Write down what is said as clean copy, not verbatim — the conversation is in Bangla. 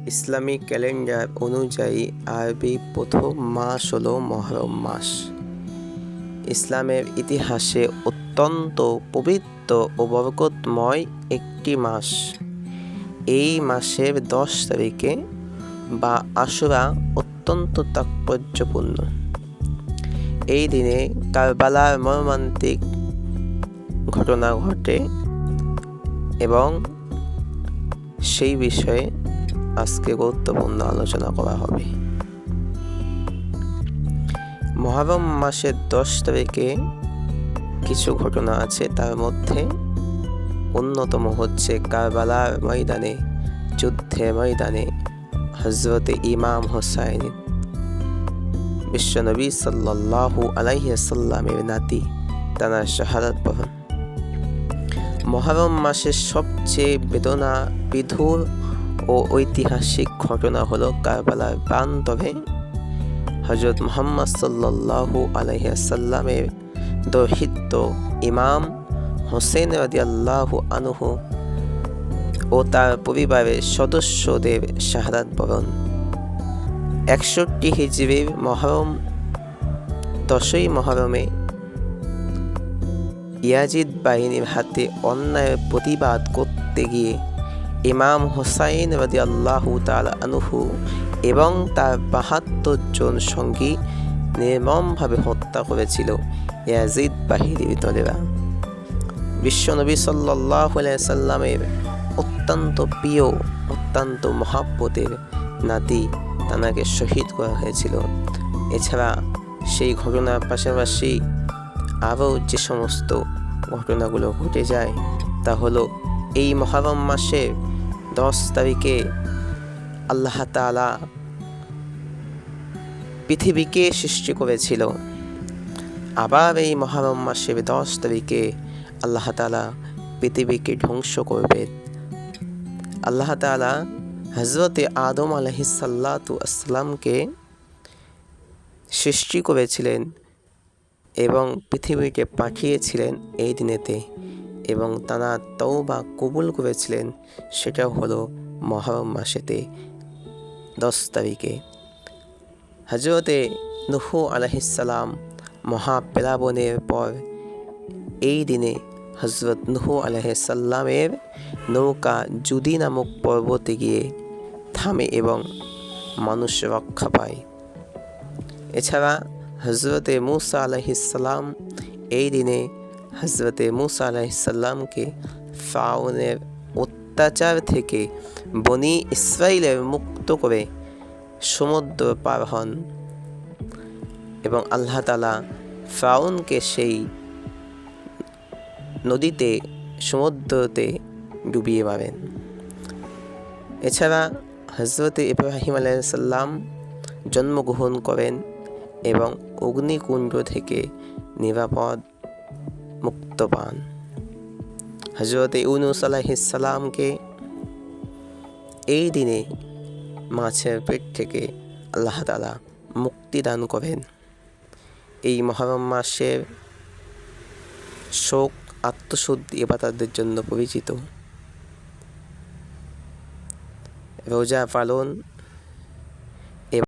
ইসলামিক ক্যালেন্ডার অনুযায়ী আরবি প্রথম মাস হল মহরম মাস। ইসলামের ইতিহাসে অত্যন্ত পবিত্র ও বরকতময় একটি মাস। এই মাসের 10 তারিখে বা আশুরা অত্যন্ত তাৎপর্যপূর্ণ। এই দিনে কারবালার মর্মান্তিক ঘটনা ঘটে এবং সেই বিষয়ে আজকে গুরুত্বপূর্ণ আলোচনা করা হবে। মহরম মাসের 10 তারিখে কিছু ঘটনা আছে, তার মধ্যে অন্যতম হচ্ছে কারবালার ময়দানে, যুদ্ধের ময়দানে হযরতে ইমাম হোসাইন বিশ্বনবী সাল্লাল্লাহু আলাইহি ওয়াসাল্লামের নাতি তার শাহাদাত বরণ। মহরম মাসের সবচেয়ে বেদনা বিধুর ও ঐতিহাসিক ঘটনা হলো কারবালার প্রান্তরে হযরত মুহাম্মদ সাল্লাল্লাহু আলাইহি ওয়াসাল্লামের দৌহিত্র ইমাম হোসেন রাদিয়াল্লাহু আনহু ও তার পরিবারের সদস্যদের শাহাদাত বরণ। 61 হিজরির মহরম 10ই মহরমে ইয়াজিদ বাহিনীর হাতে অন্যায়ের প্রতিবাদ করতে গিয়ে ইমাম হোসাইন রাদিয়াল্লাহু তাআলা আনহু এবং তার 72 জন সঙ্গী নির্মমভাবে হত্যা করেছিল ইয়াজিদ বাহিনীর দলেরা। বিশ্বনবী সাল্লাল্লাহু আলাইহি ওয়াসাল্লামের অত্যন্ত প্রিয়, অত্যন্ত মহাব্বতের নাতি তানাকে শহীদ করা হয়েছিল। এছাড়া সেই ঘটনার পাশাপাশি আরও যে সমস্ত ঘটনাগুলো ঘটে যায় তা হলো এই মহরম মাসে 10 তারিখে আল্লাহ তাআলা পৃথিবীকে সৃষ্টি করেছিল। আবার এই মহরম মাসের 10 তারিখে আল্লাহ তাআলা পৃথিবীকে ধ্বংস করবেন। আল্লাহ তাআলা হযরতে আদম আলাইহিস সালাতু আসসালামকে সৃষ্টি করেছিলেন এবং পৃথিবীকে পাঠিয়েছিলেন এই দিনেতে, এবং তারা তওবা কবুল করেছিলেন, সেটা হলো মহরম মাসেতে 10 তারিখে। হযরতে নূহ আলাইহিস সালাম মহাপ্লাবনের পর এই দিনে হযরত নূহ আলাইহিস সালামের নৌকা জুদি নামক পর্বতে গিয়ে থামে এবং মানুষ রক্ষা পায়। এছাড়া হযরতে মূসা আলাইহিস সালাম এই দিনে হযরতে মূসা আলাইহিস সালামকে ফিরআউনের অত্যাচার থেকে বনি ইসরাইলের মুক্ত করে সমুদ্র পার হন এবং আল্লাহ তাআলা ফিরআউনকে সেই নদীতে, সমুদ্রতে ডুবিয়ে মারেন। এছাড়া হযরতে ইব্রাহিম আলাইহিস সালাম জন্মগ্রহণ করেন এবং অগ্নিকুণ্ড থেকে নিরাপদ মুক্ত পান। হযরতে ইউনূস আলাইহিস সালামকে এই দিনে মাছের পেট থেকে আল্লাহ তাআলা মুক্তি দান করেন। এই মহরম মাসের শোক আত্মশুদ্ধি ইবাদতদের জন্য পরিচিত। রোজা পালন